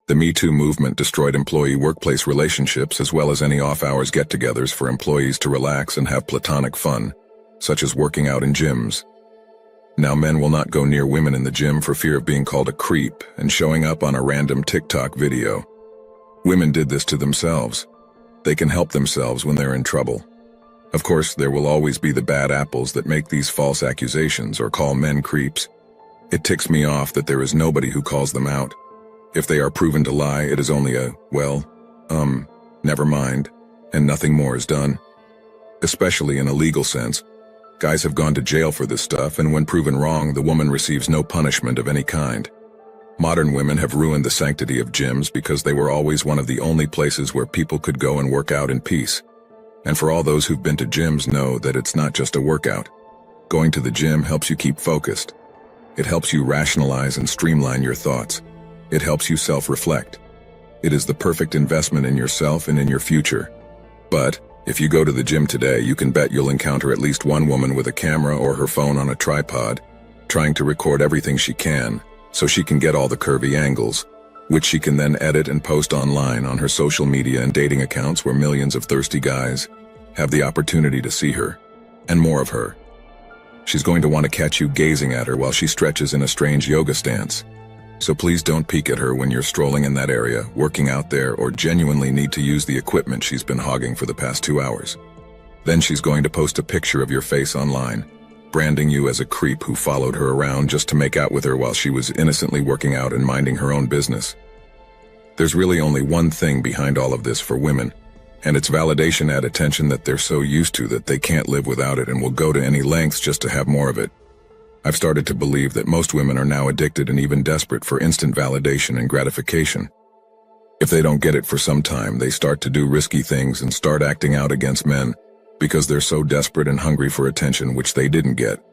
The Me Too movement destroyed employee workplace relationships as well as any off-hours get-togethers for employees to relax and have platonic fun, such as working out in gyms. Now men will not go near women in the gym for fear of being called a creep and showing up on a random TikTok video. Women did this to themselves. They can help themselves when they're in trouble. Of course, there will always be the bad apples that make these false accusations or call men creeps. It ticks me off that there is nobody who calls them out. If they are proven to lie, it is only a, well, never mind, and nothing more is done. Especially in a legal sense. Guys have gone to jail for this stuff, and when proven wrong, the woman receives no punishment of any kind. Modern women have ruined the sanctity of gyms because they were always one of the only places where people could go and work out in peace. And for all those who've been to gyms know that it's not just a workout. Going to the gym helps you keep focused. It helps you rationalize and streamline your thoughts. It helps you self-reflect. It is the perfect investment in yourself and in your future. But, if you go to the gym today, you can bet you'll encounter at least one woman with a camera or her phone on a tripod, trying to record everything she can, so she can get all the curvy angles, which she can then edit and post online on her social media and dating accounts where millions of thirsty guys have the opportunity to see her, and more of her. She's going to want to catch you gazing at her while she stretches in a strange yoga stance. So please don't peek at her when you're strolling in that area, working out there, or genuinely need to use the equipment she's been hogging for the past 2 hours. Then she's going to post a picture of your face online, branding you as a creep who followed her around just to make out with her while she was innocently working out and minding her own business. There's really only one thing behind all of this for women, and it's validation and attention that they're so used to that they can't live without it and will go to any lengths just to have more of it. I've started to believe that most women are now addicted and even desperate for instant validation and gratification. If they don't get it for some time, they start to do risky things and start acting out against men because they're so desperate and hungry for attention, which they didn't get,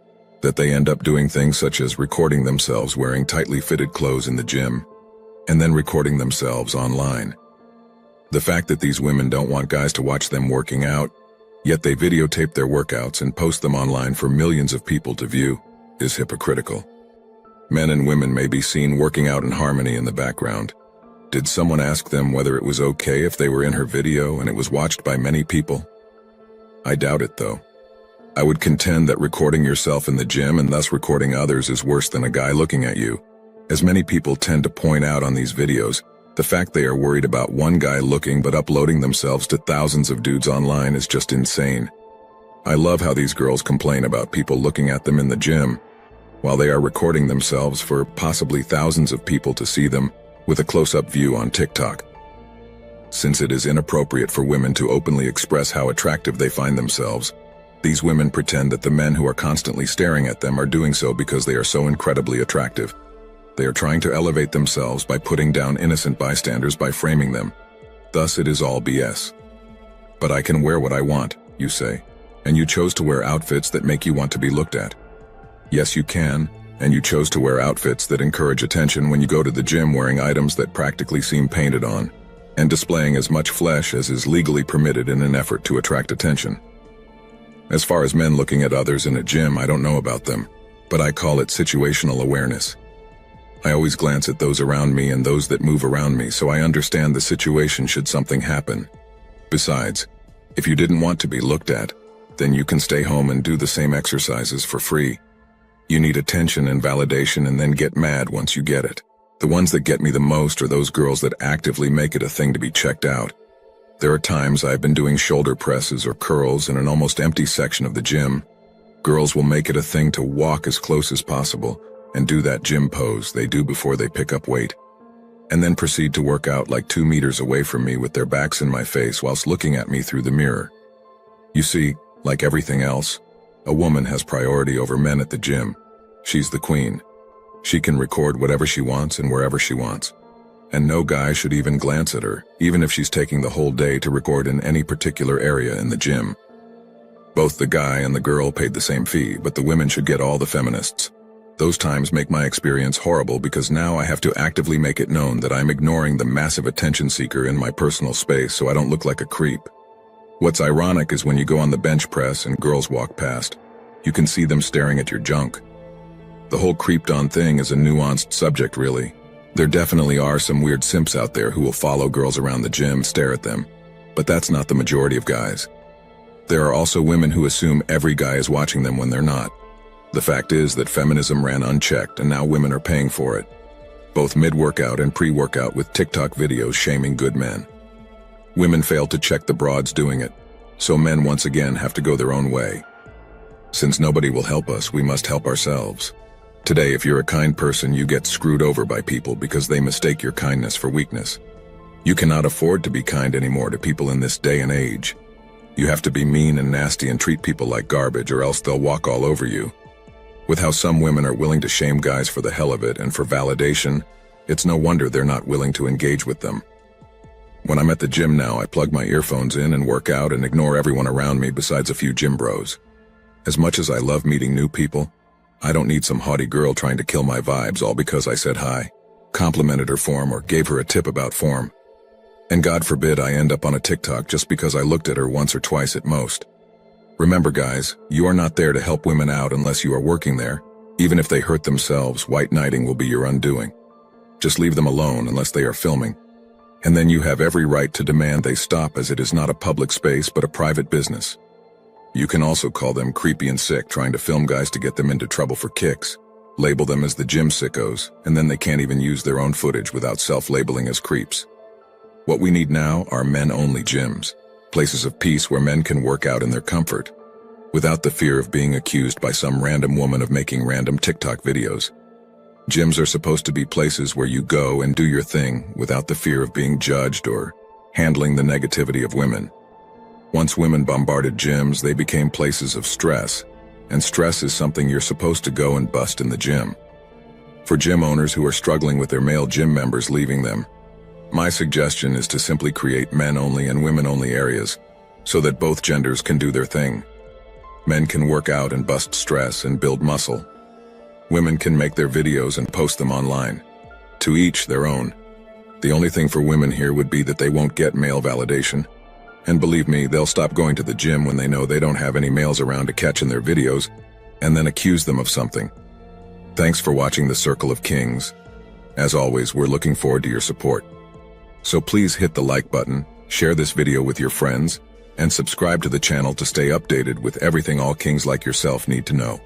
that they end up doing things such as recording themselves wearing tightly fitted clothes in the gym, and then recording themselves online. The fact that these women don't want guys to watch them working out, yet they videotape their workouts and post them online for millions of people to view, is hypocritical. Men and women may be seen working out in harmony in the background. Did someone ask them whether it was okay if they were in her video and it was watched by many people? I doubt it, though. I would contend that recording yourself in the gym and thus recording others is worse than a guy looking at you. As many people tend to point out on these videos, the fact they are worried about one guy looking but uploading themselves to thousands of dudes online is just insane. I love how these girls complain about people looking at them in the gym, while they are recording themselves for possibly thousands of people to see them with a close-up view on TikTok. Since it is inappropriate for women to openly express how attractive they find themselves, these women pretend that the men who are constantly staring at them are doing so because they are so incredibly attractive. They are trying to elevate themselves by putting down innocent bystanders by framing them. Thus it is all BS. But I can wear what I want, you say, and you chose to wear outfits that make you want to be looked at. Yes, you can, and you chose to wear outfits that encourage attention when you go to the gym wearing items that practically seem painted on, and displaying as much flesh as is legally permitted in an effort to attract attention. As far as men looking at others in a gym, I don't know about them, but I call it situational awareness. I always glance at those around me and those that move around me so I understand the situation should something happen. Besides, if you didn't want to be looked at, then you can stay home and do the same exercises for free. You need attention and validation and then get mad once you get it. The ones that get me the most are those girls that actively make it a thing to be checked out. There are times I've been doing shoulder presses or curls in an almost empty section of the gym. Girls will make it a thing to walk as close as possible and do that gym pose they do before they pick up weight, and then proceed to work out like 2 meters away from me with their backs in my face whilst looking at me through the mirror. You see, like everything else, a woman has priority over men at the gym. She's the queen. She can record whatever she wants and wherever she wants. And no guy should even glance at her, even if she's taking the whole day to record in any particular area in the gym. Both the guy and the girl paid the same fee, but the women should get all the feminists. Those times make my experience horrible because now I have to actively make it known that I'm ignoring the massive attention seeker in my personal space so I don't look like a creep. What's ironic is when you go on the bench press and girls walk past, you can see them staring at your junk. The whole creeped-on thing is a nuanced subject, really. There definitely are some weird simps out there who will follow girls around the gym, stare at them, but that's not the majority of guys. There are also women who assume every guy is watching them when they're not. The fact is that feminism ran unchecked and now women are paying for it, both mid-workout and pre-workout, with TikTok videos shaming good men. Women fail to check the broads doing it, so men once again have to go their own way. Since nobody will help us, we must help ourselves. Today, if you're a kind person, you get screwed over by people because they mistake your kindness for weakness. You cannot afford to be kind anymore to people in this day and age. You have to be mean and nasty and treat people like garbage, or else they'll walk all over you. With how some women are willing to shame guys for the hell of it and for validation, it's no wonder they're not willing to engage with them. When I'm at the gym now, I plug my earphones in and work out and ignore everyone around me besides a few gym bros. As much as I love meeting new people, I don't need some haughty girl trying to kill my vibes all because I said hi, complimented her form, or gave her a tip about form. And God forbid I end up on a TikTok just because I looked at her once or twice at most. Remember guys, you are not there to help women out unless you are working there. Even if they hurt themselves, white knighting will be your undoing. Just leave them alone unless they are filming. And then you have every right to demand they stop, as it is not a public space but a private business. You can also call them creepy and sick, trying to film guys to get them into trouble for kicks. Label them as the gym sickos, and then they can't even use their own footage without self-labeling as creeps. What we need now are men-only gyms, places of peace where men can work out in their comfort, without the fear of being accused by some random woman of making random TikTok videos. Gyms are supposed to be places where you go and do your thing without the fear of being judged or handling the negativity of women. Once women bombarded gyms, they became places of stress, and stress is something you're supposed to go and bust in the gym. For gym owners who are struggling with their male gym members leaving them, my suggestion is to simply create men-only and women-only areas so that both genders can do their thing. Men can work out and bust stress and build muscle. Women can make their videos and post them online. To each their own. The only thing for women here would be that they won't get male validation. And believe me, they'll stop going to the gym when they know they don't have any males around to catch in their videos, and then accuse them of something. Thanks for watching The Circle of Kings. As always, we're looking forward to your support. So please hit the like button, share this video with your friends, and subscribe to the channel to stay updated with everything all kings like yourself need to know.